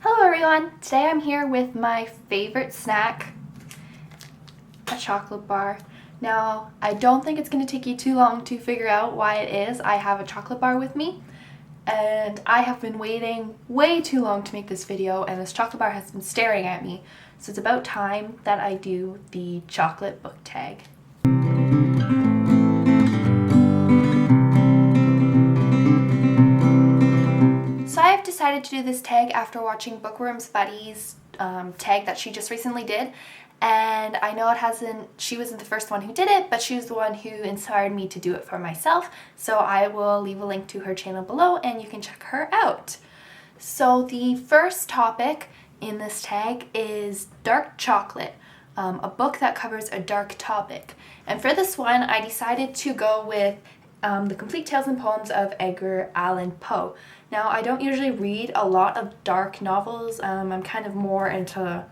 Hello everyone! Today I'm here with my favorite snack, a chocolate bar. Now, I don't think it's going to take you too long to figure out why it is I have a chocolate bar with me. And I have been waiting way too long to make this video, and this chocolate bar has been staring at me. So it's about time that I do the chocolate book tag. So I have decided to do this tag after watching Bookworm's Buddy's tag that she just recently did. And I know she wasn't the first one who did it, but she was the one who inspired me to do it for myself. So I will leave a link to her channel below and you can check her out. So the first topic in this tag is dark chocolate, a book that covers a dark topic. And for this one, I decided to go with The Complete Tales and Poems of Edgar Allan Poe. Now, I don't usually read a lot of dark novels. I'm kind of more into,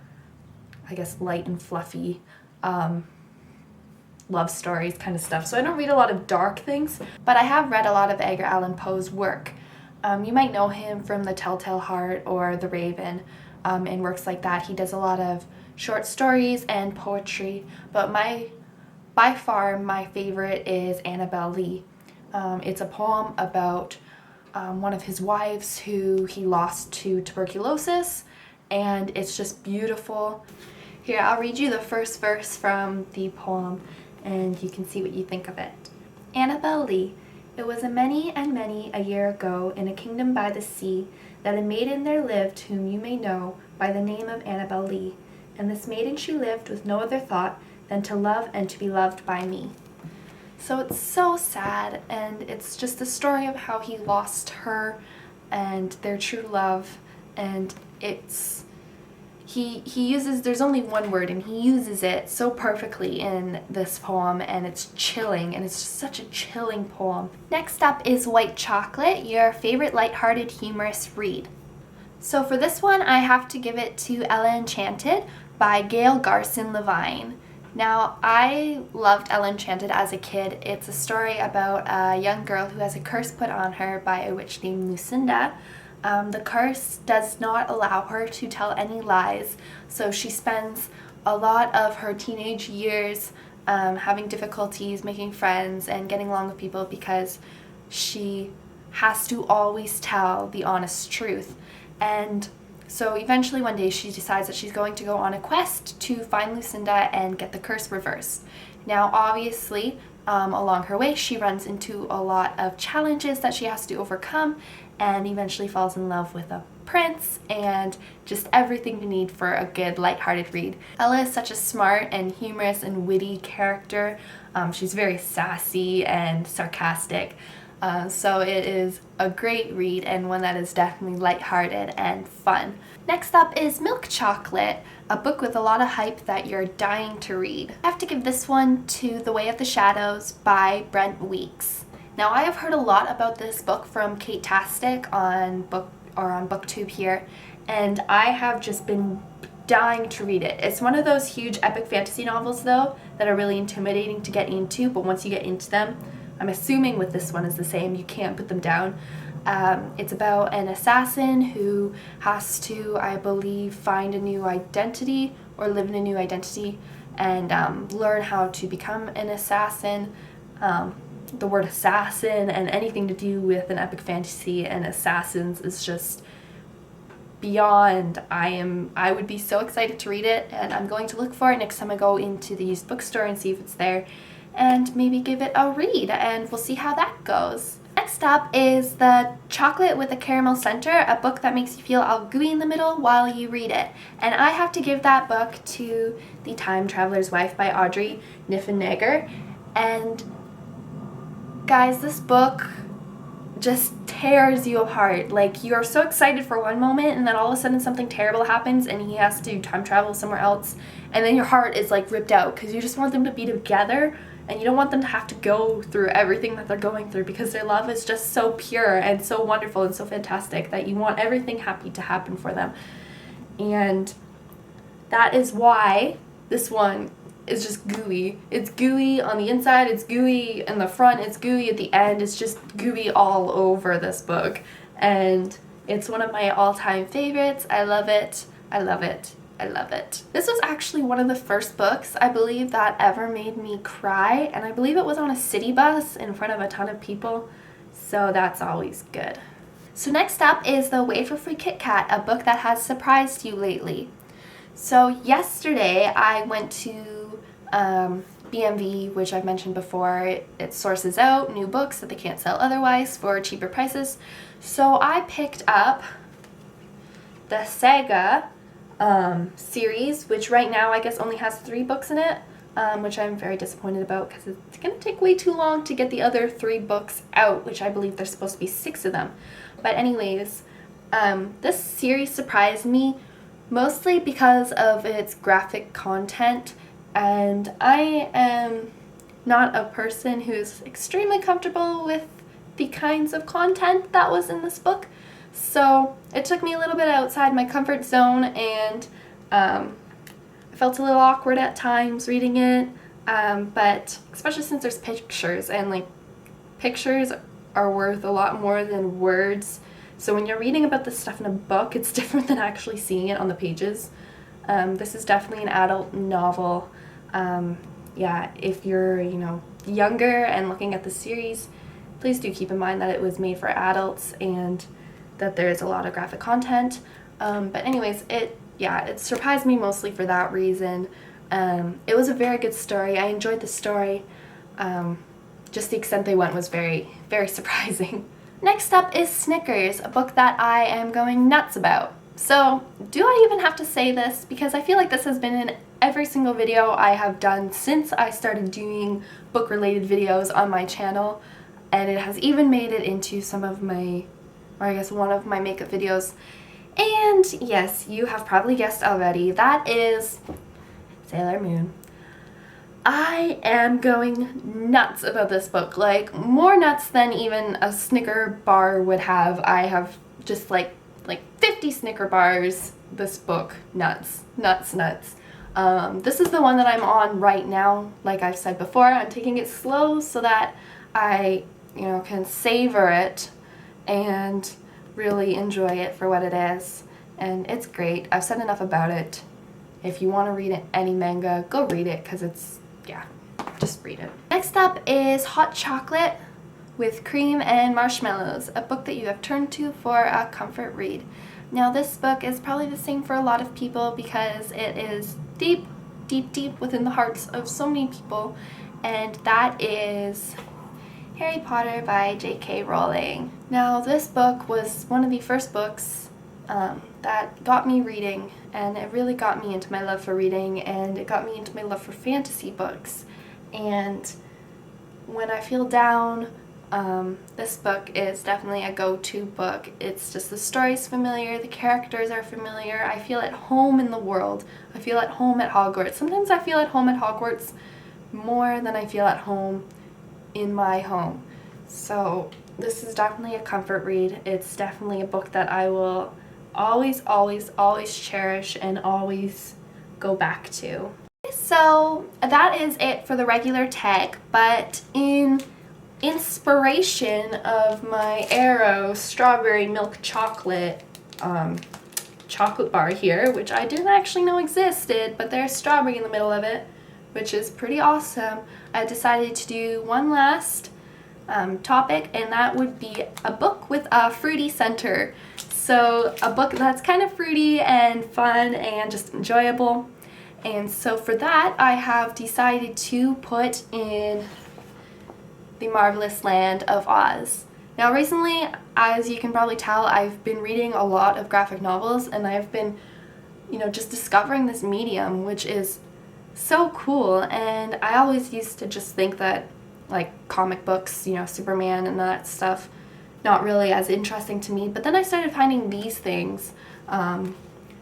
I guess, light and fluffy love stories kind of stuff. So I don't read a lot of dark things, but I have read a lot of Edgar Allan Poe's work. You might know him from The Telltale Heart or The Raven and works like that. He does a lot of short stories and poetry, but by far my favorite is Annabel Lee. It's a poem about one of his wives who he lost to tuberculosis, and it's just beautiful. Here, I'll read you the first verse from the poem and you can see what you think of it. Annabel Lee. It was a many and many a year ago, in a kingdom by the sea, that a maiden there lived whom you may know by the name of Annabel Lee. And this maiden she lived with no other thought than to love and to be loved by me. So it's so sad, and it's just the story of how he lost her and their true love, and he uses, there's only one word and he uses it so perfectly in this poem, and it's chilling, and it's just such a chilling poem. Next up is White Chocolate, your favorite lighthearted humorous read. So for this one, I have to give it to Ella Enchanted by Gail Garson Levine. Now, I loved Ella Enchanted as a kid. It's a story about a young girl who has a curse put on her by a witch named Lucinda. The curse does not allow her to tell any lies, so she spends a lot of her teenage years having difficulties making friends and getting along with people because she has to always tell the honest truth. And so eventually one day she decides that she's going to go on a quest to find Lucinda and get the curse reversed. Now obviously along her way she runs into a lot of challenges that she has to overcome, and eventually falls in love with a prince and just everything you need for a good lighthearted read. Ella is such a smart and humorous and witty character. She's very sassy and sarcastic. So it is a great read and one that is definitely lighthearted and fun. Next up is Milk Chocolate, a book with a lot of hype that you're dying to read. I have to give this one to The Way of the Shadows by Brent Weeks. Now, I have heard a lot about this book from Kate Tastic on BookTube here, and I have just been dying to read it. It's one of those huge epic fantasy novels though that are really intimidating to get into, but once you get into them, I'm assuming with this one is the same, you can't put them down. It's about an assassin who has to, I believe, find a new identity or live in a new identity and learn how to become an assassin. The word assassin and anything to do with an epic fantasy and assassins is just beyond. I would be so excited to read it, and I'm going to look for it next time I go into the used bookstore and see if it's there, and maybe give it a read, and we'll see how that goes. Next up is The Chocolate with a Caramel Center, a book that makes you feel all gooey in the middle while you read it. And I have to give that book to The Time Traveler's Wife by Audrey Niffenegger. And guys, this book just tears you apart. Like, you're so excited for one moment and then all of a sudden something terrible happens and he has to time travel somewhere else, and then your heart is like ripped out because you just want them to be together and you don't want them to have to go through everything that they're going through, because their love is just so pure and so wonderful and so fantastic that you want everything happy to happen for them. And that is why this one is just gooey. It's gooey on the inside, it's gooey in the front, it's gooey at the end, it's just gooey all over this book. And It's one of my all-time favorites. I love it. I love it. I love it. This was actually one of the first books, I believe, that ever made me cry, and I believe it was on a city bus in front of a ton of people, so that's always good. So next up is the Wafer Free Kit Kat, a book that has surprised you lately. So yesterday I went to BMV, which I've mentioned before. It sources out new books that they can't sell otherwise for cheaper prices. So I picked up the Saga series, which right now I guess only has 3 books in it, which I'm very disappointed about because it's going to take way too long to get the other 3 books out, which I believe there's supposed to be 6 of them. But anyways, this series surprised me mostly because of its graphic content, and I am not a person who's extremely comfortable with the kinds of content that was in this book. So it took me a little bit outside my comfort zone, and I felt a little awkward at times reading it, but especially since there's pictures, and like pictures are worth a lot more than words. So when you're reading about this stuff in a book, it's different than actually seeing it on the pages. This is definitely an adult novel. Yeah, if you're, younger and looking at the series, please do keep in mind that it was made for adults and that there is a lot of graphic content. But anyways, it surprised me mostly for that reason. It was a very good story. I enjoyed the story. Just the extent they went was very, very surprising. Next up is Snickers, a book that I am going nuts about. So, do I even have to say this? Because I feel like this has been in every single video I have done since I started doing book-related videos on my channel, and it has even made it into some of my, or I guess one of my makeup videos. And yes, you have probably guessed already, that is Sailor Moon. I am going nuts about this book, like more nuts than even a Snicker bar would have. I have just like 50 Snicker bars. This book, nuts. This is the one that I'm on right now. Like I've said before, I'm taking it slow so that I, can savor it and really enjoy it for what it is. And it's great. I've said enough about it. If you want to read any manga, go read it, because it's, just read it. Next up is Hot Chocolate with Cream and Marshmallows, a book that you have turned to for a comfort read. Now this book is probably the same for a lot of people because it is deep within the hearts of so many people, and that is Harry Potter by J.K. Rowling. Now this book was one of the first books that got me reading, and it really got me into my love for reading, and it got me into my love for fantasy books. And when I feel down, this book is definitely a go-to book. It's just the story's familiar, the characters are familiar, I feel at home in the world. I feel at home at Hogwarts. Sometimes I feel at home at Hogwarts more than I feel at home in my home. So this is definitely a comfort read. It's definitely a book that I will always cherish and always go back to. So that is it for the regular tag, but in inspiration of my Aero strawberry milk chocolate chocolate bar here, which I didn't actually know existed, but there's strawberry in the middle of it, which is pretty awesome, I decided to do one last topic, and that would be a book with a fruity center. So a book that's kind of fruity and fun and just enjoyable. And so for that, I have decided to put in The Marvelous Land of Oz. Now recently, as you can probably tell, I've been reading a lot of graphic novels, and I've been, just discovering this medium, which is so cool. And I always used to just think that, like, comic books, Superman and that stuff, not really as interesting to me. But then I started finding these things,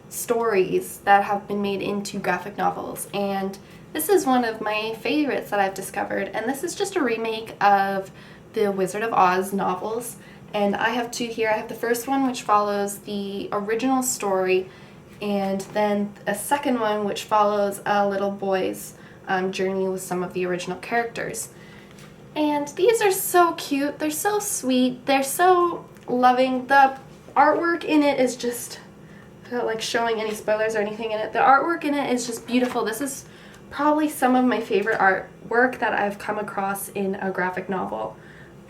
stories that have been made into graphic novels, and this is one of my favorites that I've discovered, and this is just a remake of the Wizard of Oz novels, and I have 2 here. I have the first one, which follows the original story, and then a second one which follows a little boy's journey with some of the original characters. And these are so cute, they're so sweet, they're so loving. The artwork in it is just, without like showing any spoilers or anything in it, the artwork in it is just beautiful. This is probably some of my favorite artwork that I've come across in a graphic novel.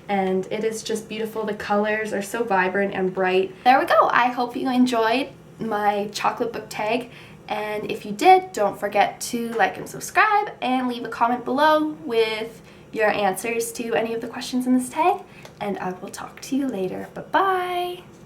And it is just beautiful. The colors are so vibrant and bright. There we go. I hope you enjoyed my chocolate book tag. And if you did, don't forget to like and subscribe and leave a comment below with your answers to any of the questions in this tag. And I will talk to you later. Bye-bye.